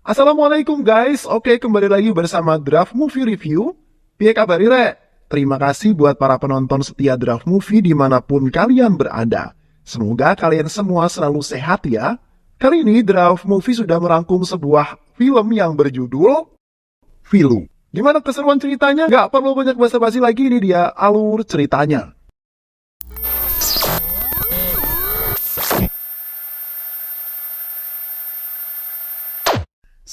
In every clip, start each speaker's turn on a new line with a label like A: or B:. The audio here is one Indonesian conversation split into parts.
A: Assalamualaikum guys, oke kembali lagi bersama Draft Movie Review. Piye kabar Rek? Terima kasih buat para penonton setia Draft Movie dimanapun kalian berada. Semoga kalian semua selalu sehat ya. Kali ini Draft Movie sudah merangkum sebuah film yang berjudul Filu. Gimana keseruan ceritanya? Gak perlu banyak basa-basi lagi, ini dia alur ceritanya.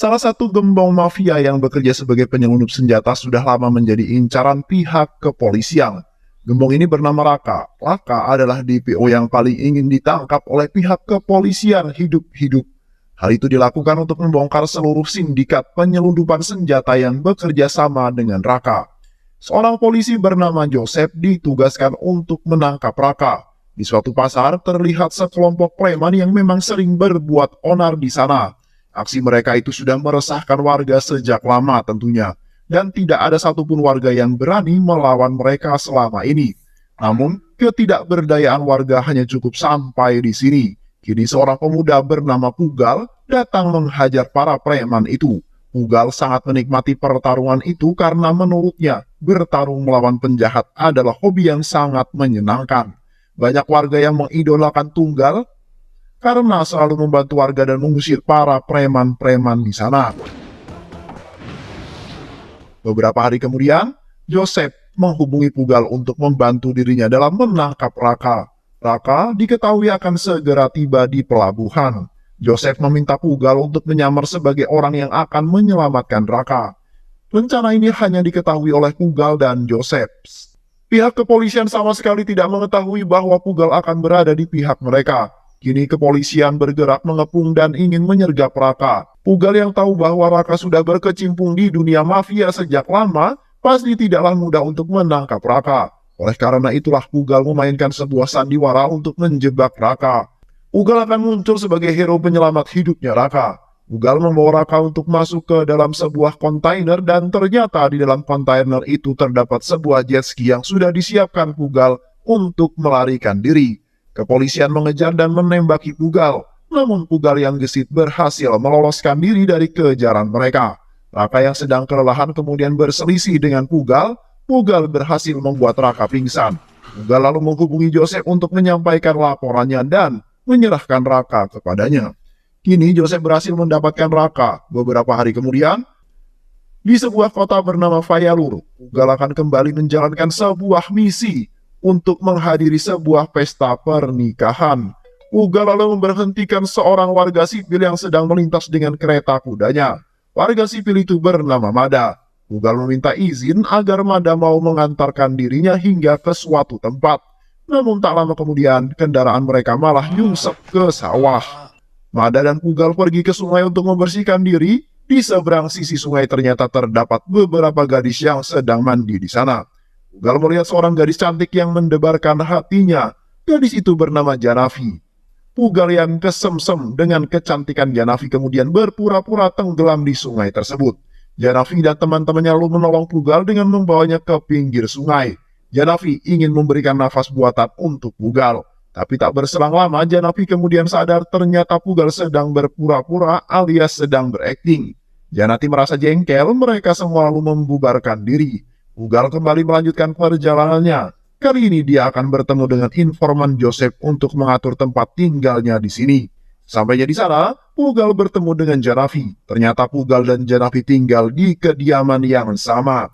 A: Salah satu gembong mafia yang bekerja sebagai penyelundup senjata sudah lama menjadi incaran pihak kepolisian. Gembong ini bernama Raka. Raka adalah DPO yang paling ingin ditangkap oleh pihak kepolisian hidup-hidup. Hal itu dilakukan untuk membongkar seluruh sindikat penyelundupan senjata yang bekerja sama dengan Raka. Seorang polisi bernama Joseph ditugaskan untuk menangkap Raka. Di suatu pasar terlihat sekelompok preman yang memang sering berbuat onar di sana. Aksi mereka itu sudah meresahkan warga sejak lama tentunya, dan tidak ada satupun warga yang berani melawan mereka selama ini. Namun, ketidakberdayaan warga hanya cukup sampai di sini. Kini seorang pemuda bernama Pugal datang menghajar para preman itu. Pugal sangat menikmati pertarungan itu karena menurutnya, bertarung melawan penjahat adalah hobi yang sangat menyenangkan. Banyak warga yang mengidolakan Tunggal karena selalu membantu warga dan mengusir para preman-preman di sana. Beberapa hari kemudian, Joseph menghubungi Pugal untuk membantu dirinya dalam menangkap Raka. Raka diketahui akan segera tiba di pelabuhan. Joseph meminta Pugal untuk menyamar sebagai orang yang akan menyelamatkan Raka. Rencana ini hanya diketahui oleh Pugal dan Joseph. Pihak kepolisian sama sekali tidak mengetahui bahwa Pugal akan berada di pihak mereka. Kini kepolisian bergerak mengepung dan ingin menyergap Raka. Pugal yang tahu bahwa Raka sudah berkecimpung di dunia mafia sejak lama, pasti tidaklah mudah untuk menangkap Raka. Oleh karena itulah Pugal memainkan sebuah sandiwara untuk menjebak Raka. Pugal akan muncul sebagai hero penyelamat hidupnya Raka. Pugal membawa Raka untuk masuk ke dalam sebuah kontainer dan ternyata di dalam kontainer itu terdapat sebuah jet ski yang sudah disiapkan Pugal untuk melarikan diri. Kepolisian mengejar dan menembaki Pugal, namun Pugal yang gesit berhasil meloloskan diri dari kejaran mereka. Raka yang sedang kelelahan kemudian berselisih dengan Pugal. Pugal berhasil membuat Raka pingsan. Pugal lalu menghubungi Joseph untuk menyampaikan laporannya dan menyerahkan Raka kepadanya. Kini Joseph berhasil mendapatkan Raka. Beberapa hari kemudian, di sebuah kota bernama Fayalur, Pugal akan kembali menjalankan sebuah misi untuk menghadiri sebuah pesta pernikahan. Pugal lalu memberhentikan seorang warga sipil yang sedang melintas dengan kereta kudanya. Warga sipil itu bernama Mada. Pugal meminta izin agar Mada mau mengantarkan dirinya hingga ke suatu tempat. Namun tak lama kemudian, kendaraan mereka malah nyungsep ke sawah. Mada dan Pugal pergi ke sungai untuk membersihkan diri. Di seberang sisi sungai ternyata terdapat beberapa gadis yang sedang mandi di sana. Pugal melihat seorang gadis cantik yang mendebarkan hatinya. Gadis itu bernama Janavi. Pugal yang kesemsem dengan kecantikan Janavi kemudian berpura-pura tenggelam di sungai tersebut. Janavi dan teman-temannya lalu menolong Pugal dengan membawanya ke pinggir sungai. Janavi ingin memberikan nafas buatan untuk Pugal. Tapi tak berselang lama Janavi kemudian sadar ternyata Pugal sedang berpura-pura alias sedang berakting. Janavi merasa jengkel, mereka semua lalu membubarkan diri. Pugal kembali melanjutkan perjalanannya. Kali ini dia akan bertemu dengan informan Joseph untuk mengatur tempat tinggalnya di sini. Sampainya di sana, Pugal bertemu dengan Janavi. Ternyata Pugal dan Janavi tinggal di kediaman yang sama.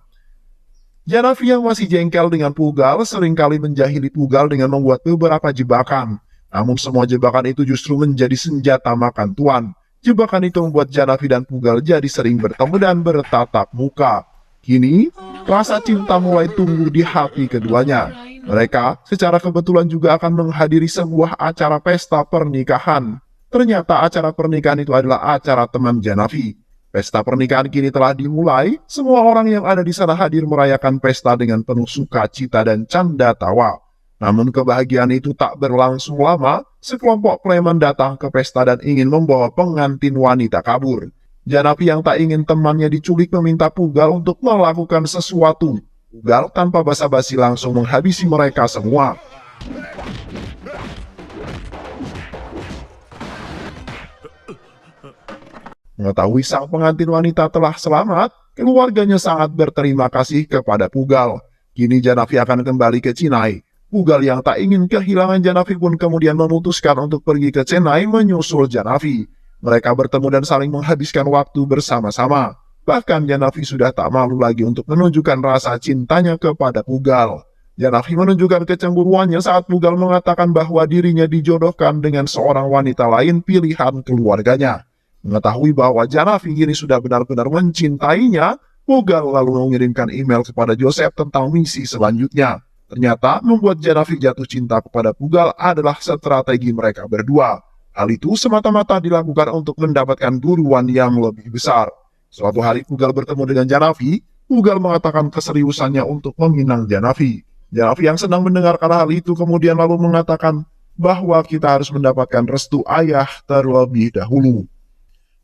A: Janavi yang masih jengkel dengan Pugal seringkali menjahili Pugal dengan membuat beberapa jebakan. Namun semua jebakan itu justru menjadi senjata makan tuan. Jebakan itu membuat Janavi dan Pugal jadi sering bertemu dan bertatap muka. Kini, rasa cinta mulai tumbuh di hati keduanya. Mereka secara kebetulan juga akan menghadiri sebuah acara pesta pernikahan. Ternyata acara pernikahan itu adalah acara teman Janavi. Pesta pernikahan kini telah dimulai. Semua orang yang ada di sana hadir merayakan pesta dengan penuh sukacita dan canda tawa. Namun kebahagiaan itu tak berlangsung lama, sekelompok preman datang ke pesta dan ingin membawa pengantin wanita kabur. Janavi yang tak ingin temannya diculik meminta Pugal untuk melakukan sesuatu. Pugal tanpa basa-basi langsung menghabisi mereka semua. Mengetahui sang pengantin wanita telah selamat, keluarganya sangat berterima kasih kepada Pugal. Kini Janavi akan kembali ke Chennai. Pugal yang tak ingin kehilangan Janavi pun kemudian memutuskan untuk pergi ke Chennai menyusul Janavi. Mereka bertemu dan saling menghabiskan waktu bersama-sama. Bahkan Janavi sudah tak malu lagi untuk menunjukkan rasa cintanya kepada Pugal. Janavi menunjukkan kecemburuannya saat Pugal mengatakan bahwa dirinya dijodohkan dengan seorang wanita lain pilihan keluarganya. Mengetahui bahwa Janavi kini sudah benar-benar mencintainya, Pugal lalu mengirimkan email kepada Joseph tentang misi selanjutnya. Ternyata membuat Janavi jatuh cinta kepada Pugal adalah strategi mereka berdua. Hal itu semata-mata dilakukan untuk mendapatkan buruan yang lebih besar. Suatu hari Pugal bertemu dengan Janavi, Pugal mengatakan keseriusannya untuk meminang Janavi. Janavi yang senang mendengarkan hal itu kemudian lalu mengatakan bahwa kita harus mendapatkan restu ayah terlebih dahulu.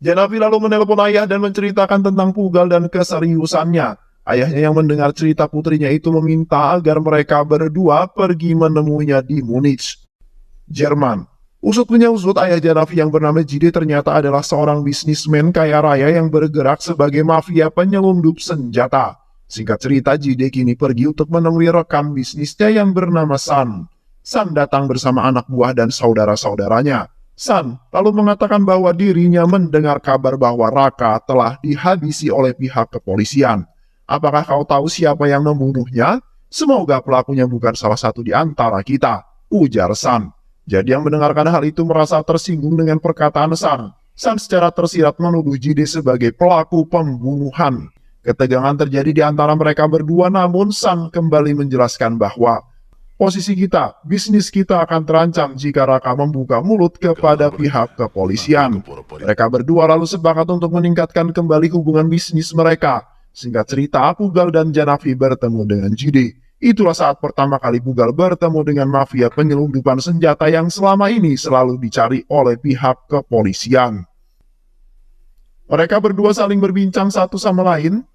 A: Janavi lalu menelpon ayah dan menceritakan tentang Pugal dan keseriusannya. Ayahnya yang mendengar cerita putrinya itu meminta agar mereka berdua pergi menemuinya di Munich, Jerman. Usut punya usut, ayah Janavi yang bernama Jide ternyata adalah seorang bisnismen kaya raya yang bergerak sebagai mafia penyelundup senjata. Singkat cerita, Jide kini pergi untuk menemui rekan bisnisnya yang bernama San. San datang bersama anak buah dan saudara-saudaranya. San lalu mengatakan bahwa dirinya mendengar kabar bahwa Raka telah dihabisi oleh pihak kepolisian. Apakah kau tahu siapa yang membunuhnya? Semoga pelakunya bukan salah satu di antara kita, ujar San. Jadi yang mendengarkan hal itu merasa tersinggung dengan perkataan San. San secara tersirat menuduh Jide sebagai pelaku pembunuhan. Ketegangan terjadi di antara mereka berdua, namun San kembali menjelaskan bahwa posisi kita, bisnis kita akan terancam jika Raka membuka mulut kepada pihak kepolisian. Mereka berdua lalu sepakat untuk meningkatkan kembali hubungan bisnis mereka. Singkat cerita, Pugal dan Janavi bertemu dengan Jide. Itulah saat pertama kali Pugal bertemu dengan mafia penyelundupan senjata yang selama ini selalu dicari oleh pihak kepolisian. Mereka berdua saling berbincang satu sama lain.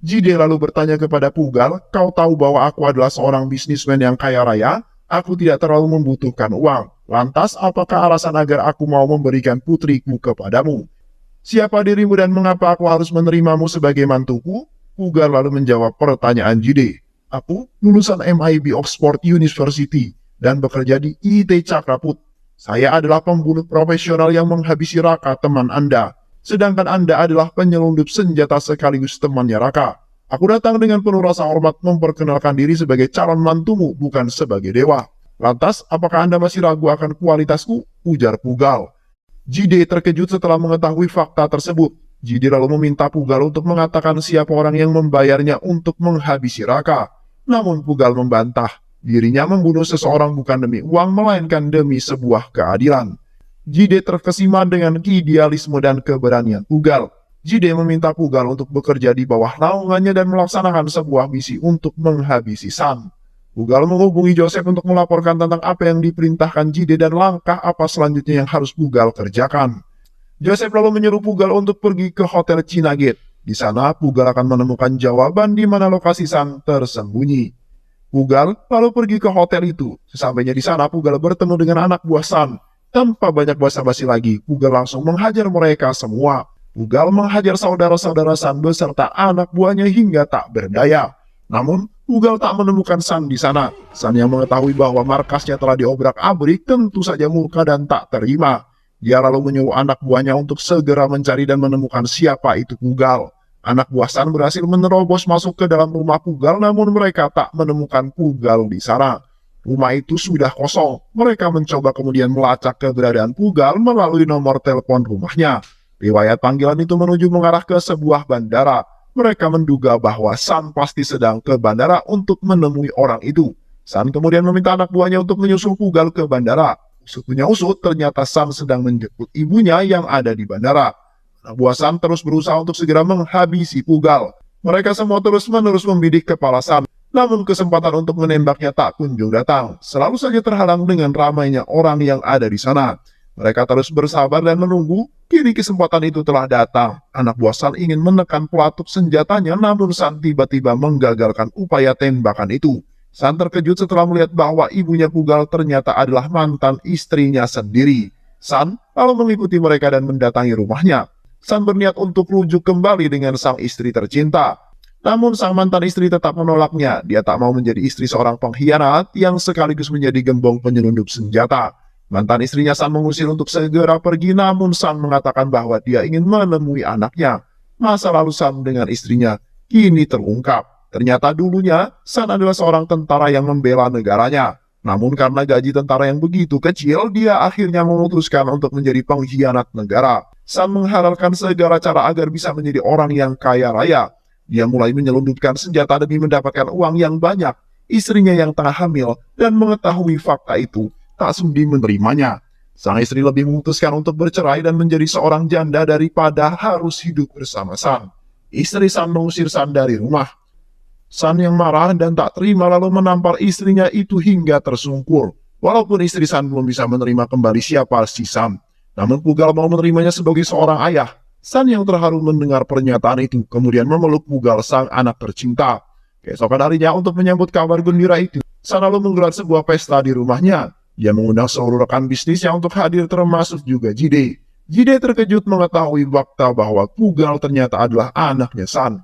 A: Jide lalu bertanya kepada Pugal, kau tahu bahwa aku adalah seorang bisnismen yang kaya raya? Aku tidak terlalu membutuhkan uang. Lantas, apakah alasan agar aku mau memberikan putriku kepadamu? Siapa dirimu dan mengapa aku harus menerimamu sebagai mantuku? Pugal lalu menjawab pertanyaan Jide. Aku lulusan MIB Oxford University dan bekerja di IT Cakraput. Saya adalah pembunuh profesional yang menghabisi Raka teman Anda. Sedangkan Anda adalah penyelundup senjata sekaligus temannya Raka. Aku datang dengan penuh rasa hormat memperkenalkan diri sebagai calon mantumu, bukan sebagai dewa. Lantas, apakah Anda masih ragu akan kualitasku? Ujar Pugal. Jide terkejut setelah mengetahui fakta tersebut. Jide lalu meminta Pugal untuk mengatakan siapa orang yang membayarnya untuk menghabisi Raka. Namun Pugal membantah, dirinya membunuh seseorang bukan demi uang, melainkan demi sebuah keadilan. Jide terkesima dengan idealisme dan keberanian Pugal. Jide meminta Pugal untuk bekerja di bawah naungannya dan melaksanakan sebuah misi untuk menghabisi San. Pugal menghubungi Joseph untuk melaporkan tentang apa yang diperintahkan Jide dan langkah apa selanjutnya yang harus Pugal kerjakan. Joseph lalu menyuruh Pugal untuk pergi ke Hotel China Gate. Di sana, Pugal akan menemukan jawaban di mana lokasi San tersembunyi. Pugal lalu pergi ke hotel itu. Sesampainya di sana, Pugal bertemu dengan anak buah San. Tanpa banyak basa-basi lagi, Pugal langsung menghajar mereka semua. Pugal menghajar saudara-saudara San beserta anak buahnya hingga tak berdaya. Namun, Pugal tak menemukan San di sana. San yang mengetahui bahwa markasnya telah diobrak-abrik tentu saja murka dan tak terima. Dia lalu menyuruh anak buahnya untuk segera mencari dan menemukan siapa itu Pugal. Anak buah San berhasil menerobos masuk ke dalam rumah Pugal, namun mereka tak menemukan Pugal di sana. Rumah itu sudah kosong. Mereka mencoba kemudian melacak keberadaan Pugal melalui nomor telepon rumahnya. Riwayat panggilan itu menuju mengarah ke sebuah bandara. Mereka menduga bahwa San pasti sedang ke bandara untuk menemui orang itu. San kemudian meminta anak buahnya untuk menyusul Pugal ke bandara. Usut punya usut, ternyata San sedang menjemput ibunya yang ada di bandara. Anak buah San terus berusaha untuk segera menghabisi Pugal. Mereka semua terus-menerus membidik kepala San. Namun kesempatan untuk menembaknya tak kunjung datang, selalu saja terhalang dengan ramainya orang yang ada di sana. Mereka terus bersabar dan menunggu. Kini kesempatan itu telah datang. Anak buah San ingin menekan pelatuk senjatanya, namun San tiba-tiba menggagalkan upaya tembakan itu. San terkejut setelah melihat bahwa ibunya Pugal ternyata adalah mantan istrinya sendiri. San lalu mengikuti mereka dan mendatangi rumahnya. San berniat untuk rujuk kembali dengan sang istri tercinta. Namun sang mantan istri tetap menolaknya. Dia tak mau menjadi istri seorang pengkhianat yang sekaligus menjadi gembong penyelundup senjata. Mantan istrinya San mengusir untuk segera pergi, namun San mengatakan bahwa dia ingin menemui anaknya. Masa lalu San dengan istrinya kini terungkap. Ternyata dulunya San adalah seorang tentara yang membela negaranya. Namun karena gaji tentara yang begitu kecil, dia akhirnya memutuskan untuk menjadi pengkhianat negara. San menghalalkan segala cara agar bisa menjadi orang yang kaya raya. Dia mulai menyelundupkan senjata demi mendapatkan uang yang banyak. Istrinya yang tengah hamil dan mengetahui fakta itu tak sudi menerimanya. Sang istri lebih memutuskan untuk bercerai dan menjadi seorang janda daripada harus hidup bersama San. Istri San mengusir San dari rumah. San yang marah dan tak terima lalu menampar istrinya itu hingga tersungkur. Walaupun istri San belum bisa menerima kembali siapa si San, namun Pugal mau menerimanya sebagai seorang ayah. San yang terharu mendengar pernyataan itu kemudian memeluk Pugal sang anak tercinta. Keesokan harinya untuk menyambut kabar gembira itu, San lalu menggelar sebuah pesta di rumahnya. Dia mengundang seluruh rekan bisnisnya untuk hadir termasuk juga Jide. Jide terkejut mengetahui fakta bahwa Pugal ternyata adalah anaknya San.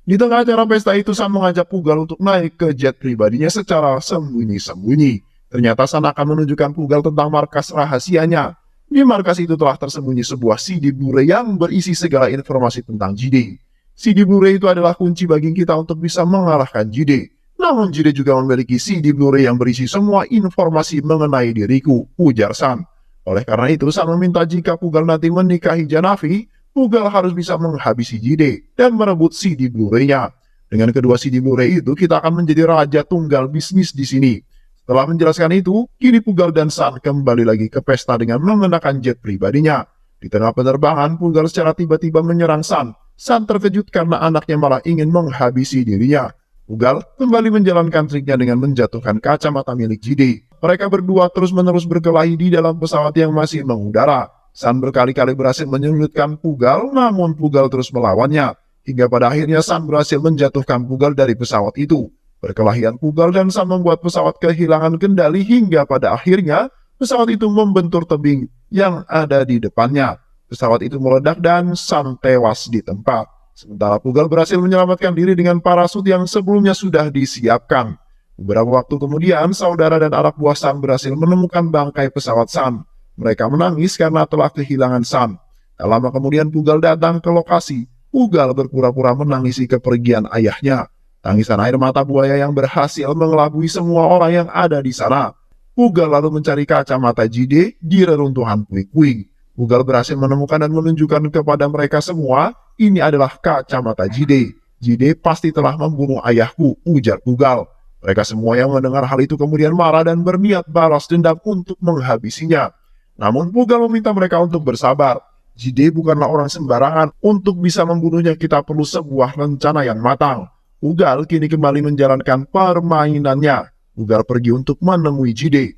A: Di tengah acara pesta itu San mengajak Pugal untuk naik ke jet pribadinya secara sembunyi-sembunyi. Ternyata San akan menunjukkan Pugal tentang markas rahasianya. Di markas itu telah tersembunyi sebuah CD Blu-ray yang berisi segala informasi tentang Jide. CD Blu-ray itu adalah kunci bagi kita untuk bisa mengalahkan Jide. Namun Jide juga memiliki CD Blu-ray yang berisi semua informasi mengenai diriku, ujar San. Oleh karena itu, San meminta jika Pugal nanti menikahi Janavi, Pugal harus bisa menghabisi Jide dan merebut CD Blu-ray-nya. Dengan kedua CD Blu-ray itu, kita akan menjadi raja tunggal bisnis di sini. Setelah menjelaskan itu, kini Pugal dan San kembali lagi ke pesta dengan menggunakan jet pribadinya. Di tengah penerbangan, Pugal secara tiba-tiba menyerang San. San terkejut karena anaknya malah ingin menghabisi dirinya. Pugal kembali menjalankan triknya dengan menjatuhkan kacamata milik Jide. Mereka berdua terus-menerus berkelahi di dalam pesawat yang masih mengudara. San berkali-kali berhasil menyulitkan Pugal, namun Pugal terus melawannya. Hingga pada akhirnya San berhasil menjatuhkan Pugal dari pesawat itu. Perkelahian Pugal dan San membuat pesawat kehilangan kendali hingga pada akhirnya pesawat itu membentur tebing yang ada di depannya. Pesawat itu meledak dan San tewas di tempat. Sementara Pugal berhasil menyelamatkan diri dengan parasut yang sebelumnya sudah disiapkan. Beberapa waktu kemudian, saudara dan anak buah San berhasil menemukan bangkai pesawat San. Mereka menangis karena telah kehilangan San. Tak lama kemudian Pugal datang ke lokasi. Pugal berpura-pura menangisi kepergian ayahnya. Tangisan air mata buaya yang berhasil mengelabui semua orang yang ada di sana. Pugal lalu mencari kacamata Jide di reruntuhan puing-puing. Pugal berhasil menemukan dan menunjukkan kepada mereka semua, ini adalah kacamata Jide. Jide pasti telah membunuh ayahku, ujar Pugal. Mereka semua yang mendengar hal itu kemudian marah dan berniat balas dendam untuk menghabisinya. Namun Pugal meminta mereka untuk bersabar. Jide bukanlah orang sembarangan, untuk bisa membunuhnya kita perlu sebuah rencana yang matang. Pugal kini kembali menjalankan permainannya. Pugal pergi untuk menemui Jide.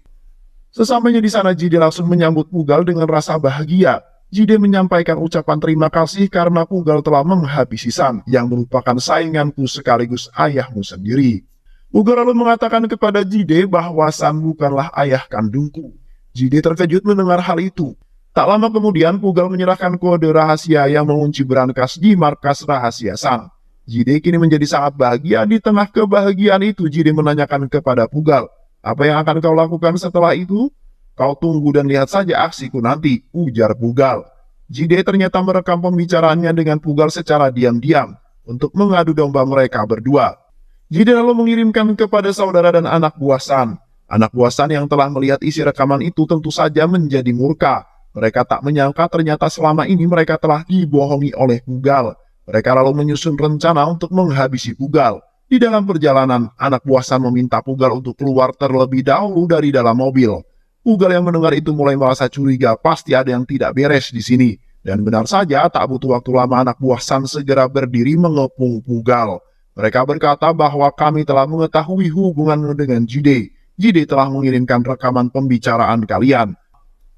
A: Sesampainya di sana, Jide langsung menyambut Pugal dengan rasa bahagia. Jide menyampaikan ucapan terima kasih karena Pugal telah menghabisi San, yang merupakan sainganku sekaligus ayahmu sendiri. Pugal lalu mengatakan kepada Jide bahwa San bukanlah ayah kandungku. Jide terkejut mendengar hal itu. Tak lama kemudian, Pugal menyerahkan kode rahasia yang mengunci berangkas di markas rahasia San. Jide kini menjadi sangat bahagia. Di tengah kebahagiaan itu, Jide menanyakan kepada Pugal, apa yang akan kau lakukan setelah itu? Kau tunggu dan lihat saja aksiku nanti, ujar Pugal. Jide ternyata merekam pembicaraannya dengan Pugal secara diam-diam untuk mengadu domba mereka berdua. Jide lalu mengirimkan kepada saudara dan anak buah San. Anak buah San yang telah melihat isi rekaman itu tentu saja menjadi murka. Mereka tak menyangka ternyata selama ini mereka telah dibohongi oleh Pugal. Mereka lalu menyusun rencana untuk menghabisi Pugal. Di dalam perjalanan, anak buah San meminta Pugal untuk keluar terlebih dahulu dari dalam mobil. Pugal yang mendengar itu mulai merasa curiga, pasti ada yang tidak beres di sini. Dan benar saja, tak butuh waktu lama anak buah San segera berdiri mengepung Pugal. Mereka berkata bahwa kami telah mengetahui hubunganmu dengan Jide. Jide telah mengirimkan rekaman pembicaraan kalian.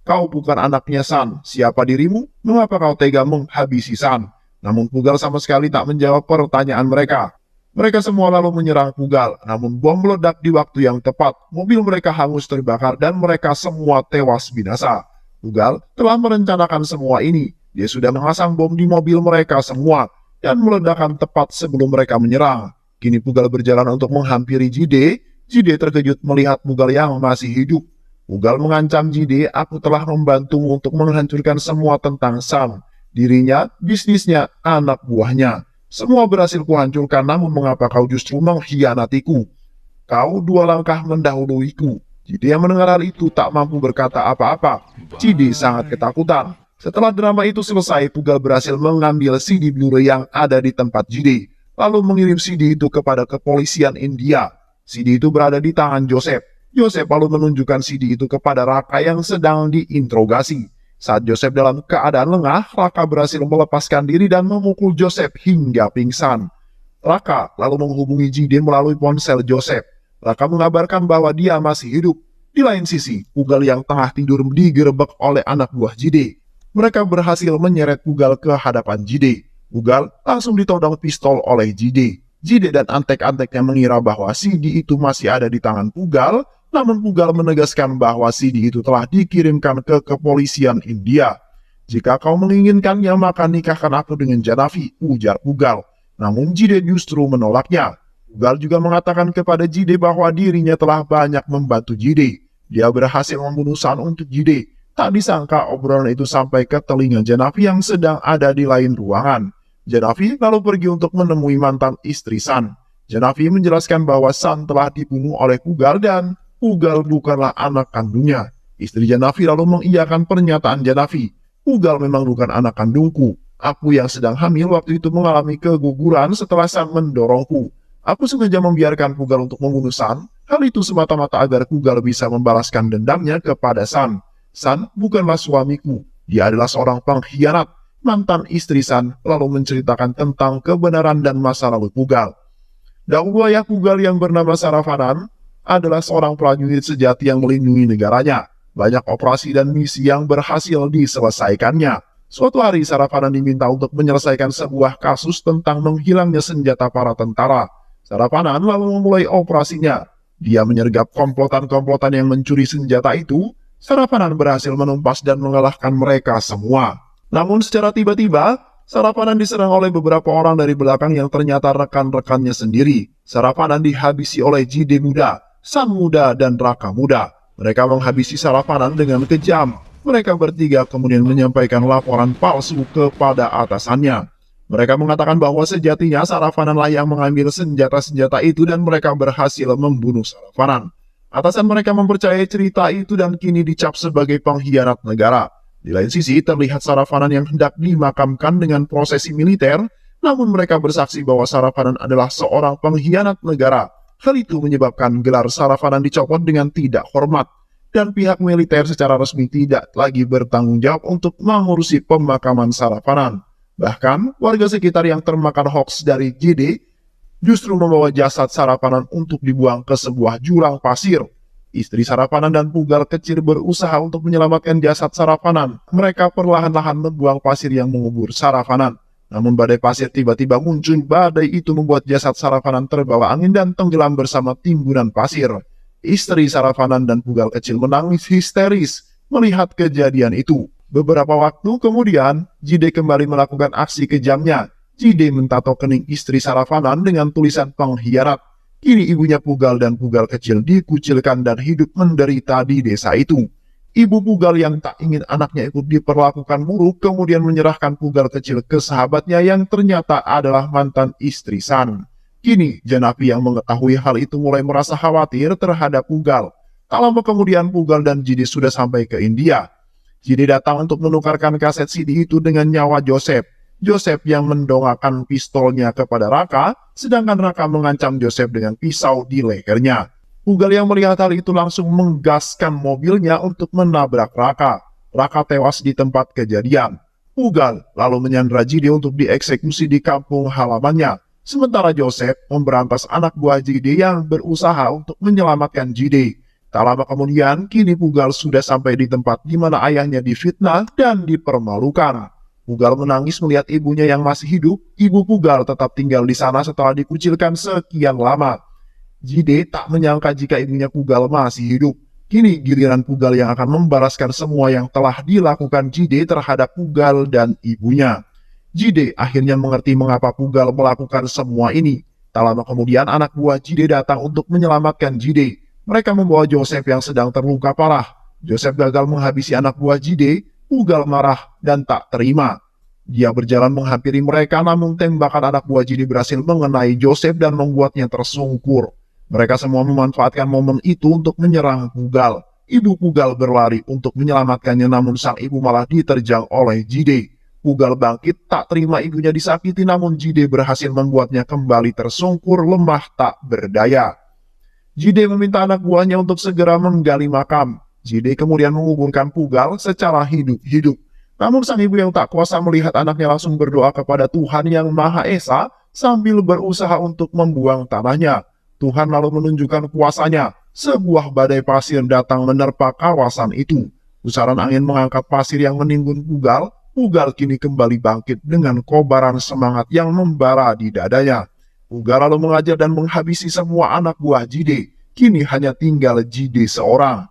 A: Kau bukan anaknya San. Siapa dirimu? Mengapa kau tega menghabisi San? Namun Pugal sama sekali tak menjawab pertanyaan mereka. Mereka semua lalu menyerang Pugal, namun bom meledak di waktu yang tepat. Mobil mereka hangus terbakar dan mereka semua tewas binasa. Pugal telah merencanakan semua ini. Dia sudah memasang bom di mobil mereka semua dan meledakkan tepat sebelum mereka menyerang. Kini Pugal berjalan untuk menghampiri Jide. Jide terkejut melihat Pugal yang masih hidup. Pugal mengancam Jide, aku telah membantumu untuk menghancurkan semua tentang San. Dirinya, bisnisnya, anak buahnya. Semua berhasil kuhancurkan, namun mengapa kau justru mengkhianatiku? Kau 2 langkah mendahuluiku. Jide yang mendengar hal itu tak mampu berkata apa-apa. Jide sangat ketakutan. Setelah drama itu selesai, Pugal berhasil mengambil CD Blu-ray yang ada di tempat Jide, lalu mengirim CD itu kepada kepolisian India. CD itu berada di tangan Joseph. Joseph lalu menunjukkan CD itu kepada Raka yang sedang diinterogasi. Saat Joseph dalam keadaan lengah, Raka berhasil melepaskan diri dan memukul Joseph hingga pingsan. Raka lalu menghubungi Jide melalui ponsel Joseph. Raka mengabarkan bahwa dia masih hidup. Di lain sisi, Pugal yang tengah tidur digerebek oleh anak buah Jide. Mereka berhasil menyeret Pugal ke hadapan Jide. Pugal langsung ditodong pistol oleh Jide. Jide dan antek-anteknya mengira bahwa CD itu masih ada di tangan Pugal, namun Pugal menegaskan bahwa CD itu telah dikirimkan ke kepolisian India. Jika kau menginginkannya, maka nikahkan aku dengan Janavi, ujar Pugal. Namun Jide justru menolaknya. Pugal juga mengatakan kepada Jide bahwa dirinya telah banyak membantu Jide. Dia berhasil membunuh San untuk Jide. Tak disangka obrolan itu sampai ke telinga Janavi yang sedang ada di lain ruangan. Janavi lalu pergi untuk menemui mantan istri San. Janavi menjelaskan bahwa San telah dibunuh oleh Pugal dan Pugal bukanlah anak kandungnya. Istri Janavi lalu mengiyakan pernyataan Janavi. Pugal memang bukan anak kandungku. Aku yang sedang hamil waktu itu mengalami keguguran setelah San mendorongku. Aku sengaja membiarkan Pugal untuk membunuh San. Hal itu semata-mata agar Pugal bisa membalaskan dendamnya kepada San. San bukanlah suamiku. Dia adalah seorang pengkhianat. Mantan istri San lalu menceritakan tentang kebenaran dan masa lalu Pugal. Dahulu ayah Pugal yang bernama Saravanan adalah seorang prajurit sejati yang melindungi negaranya. Banyak operasi dan misi yang berhasil diselesaikannya. Suatu hari Saravanan diminta untuk menyelesaikan sebuah kasus tentang menghilangnya senjata para tentara. Saravanan lalu memulai operasinya. Dia menyergap komplotan-komplotan yang mencuri senjata itu. Saravanan berhasil menumpas dan mengalahkan mereka semua. Namun secara tiba-tiba, Saravanan diserang oleh beberapa orang dari belakang yang ternyata rekan-rekannya sendiri. Saravanan dihabisi oleh Jide muda, San muda, dan Raka muda. Mereka menghabisi Saravanan dengan kejam. Mereka bertiga kemudian menyampaikan laporan palsu kepada atasannya. Mereka mengatakan bahwa sejatinya Saravanan lah yang mengambil senjata-senjata itu dan mereka berhasil membunuh Saravanan. Atasan mereka mempercayai cerita itu dan kini dicap sebagai pengkhianat negara. Di lain sisi, terlihat Saravanan yang hendak dimakamkan dengan prosesi militer, namun mereka bersaksi bahwa Saravanan adalah seorang pengkhianat negara. Hal itu menyebabkan gelar Saravanan dicopot dengan tidak hormat, dan pihak militer secara resmi tidak lagi bertanggung jawab untuk mengurusi pemakaman Saravanan. Bahkan, warga sekitar yang termakan hoaks dari Jide justru membawa jasad Saravanan untuk dibuang ke sebuah jurang pasir. Istri Saravanan dan Pugal kecil berusaha untuk menyelamatkan jasad Saravanan. Mereka perlahan-lahan membuang pasir yang mengubur Saravanan. Namun badai pasir tiba-tiba muncul. Badai itu membuat jasad Saravanan terbawa angin dan tenggelam bersama timbunan pasir. Istri Saravanan dan Pugal kecil menangis histeris melihat kejadian itu. Beberapa waktu kemudian, Jide kembali melakukan aksi kejamnya. Jide mentato kening istri Saravanan dengan tulisan pengkhianat. Kini ibunya Pugal dan Pugal kecil dikucilkan dan hidup menderita di desa itu. Ibu Pugal yang tak ingin anaknya ikut diperlakukan buruk kemudian menyerahkan Pugal kecil ke sahabatnya yang ternyata adalah mantan istri San. Kini Janavi yang mengetahui hal itu mulai merasa khawatir terhadap Pugal. Tak lama kemudian Pugal dan Jide sudah sampai ke India. Jide datang untuk menukarkan kaset CD itu dengan nyawa Joseph. Joseph yang mendongakkan pistolnya kepada Raka, sedangkan Raka mengancam Joseph dengan pisau di lehernya. Pugal yang melihat hal itu langsung menggaskan mobilnya untuk menabrak Raka. Raka tewas di tempat kejadian. Pugal lalu menyandra Jide untuk dieksekusi di kampung halamannya. Sementara Joseph memberantas anak buah Jide yang berusaha untuk menyelamatkan Jide. Tak lama kemudian, kini Pugal sudah sampai di tempat di mana ayahnya difitnah dan dipermalukan. Pugal menangis melihat ibunya yang masih hidup. Ibu Pugal tetap tinggal di sana setelah dikucilkan sekian lama. Jide tak menyangka jika ibunya Pugal masih hidup. Kini giliran Pugal yang akan membalaskan semua yang telah dilakukan Jide terhadap Pugal dan ibunya. Jide akhirnya mengerti mengapa Pugal melakukan semua ini. Tak lama kemudian anak buah Jide datang untuk menyelamatkan Jide. Mereka membawa Joseph yang sedang terluka parah. Joseph gagal menghabisi anak buah Jide. Pugal marah dan tak terima. Dia berjalan menghampiri mereka, namun tembakan anak buah Jide berhasil mengenai Joseph dan membuatnya tersungkur. Mereka semua memanfaatkan momen itu untuk menyerang Pugal. Ibu Pugal berlari untuk menyelamatkannya, namun sang ibu malah diterjang oleh Jide. Pugal bangkit, tak terima ibunya disakiti, namun Jide berhasil membuatnya kembali tersungkur, lemah tak berdaya. Jide meminta anak buahnya untuk segera menggali makam. Jide kemudian menguburkan Pugal secara hidup-hidup. Namun sang ibu yang tak kuasa melihat anaknya langsung berdoa kepada Tuhan Yang Maha Esa sambil berusaha untuk membuang tanahnya. Tuhan lalu menunjukkan kuasanya. Sebuah badai pasir datang menerpa kawasan itu. Pusaran angin mengangkat pasir yang menimbun Pugal. Pugal kini kembali bangkit dengan kobaran semangat yang membara di dadanya. Pugal lalu mengajar dan menghabisi semua anak buah Jide. Kini hanya tinggal Jide seorang.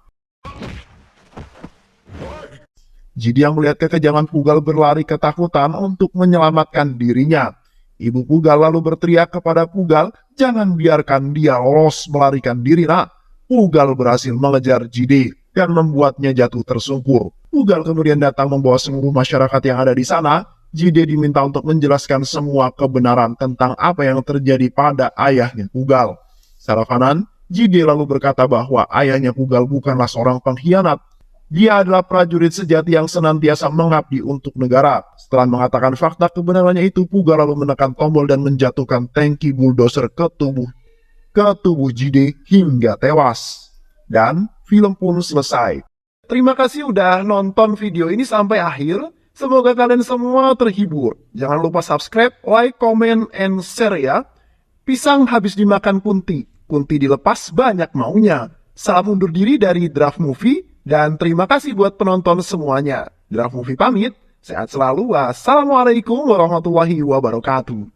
A: Jide yang melihat kekejaman Pugal berlari ketakutan untuk menyelamatkan dirinya. Ibu Pugal lalu berteriak kepada Pugal, jangan biarkan dia lolos melarikan diri, nak. Pugal berhasil mengejar Jide dan membuatnya jatuh tersungkur. Pugal kemudian datang membawa seluruh masyarakat yang ada di sana. Jide diminta untuk menjelaskan semua kebenaran tentang apa yang terjadi pada ayahnya Pugal. Secara kanan, Jide lalu berkata bahwa ayahnya Pugal bukanlah seorang pengkhianat. Dia adalah prajurit sejati yang senantiasa mengabdi untuk negara. Setelah mengatakan fakta kebenarannya itu, Pugal lalu menekan tombol dan menjatuhkan tangki bulldozer ke tubuh Jide hingga tewas. Dan film pun selesai. Terima kasih udah nonton video ini sampai akhir. Semoga kalian semua terhibur. Jangan lupa subscribe, like, comment, and share ya. Pisang habis dimakan kunti. Kunti dilepas banyak maunya. Salam undur diri dari Draft Movie. Dan terima kasih buat penonton semuanya. Draft Movie pamit. Sehat selalu. Wassalamualaikum warahmatullahi wabarakatuh.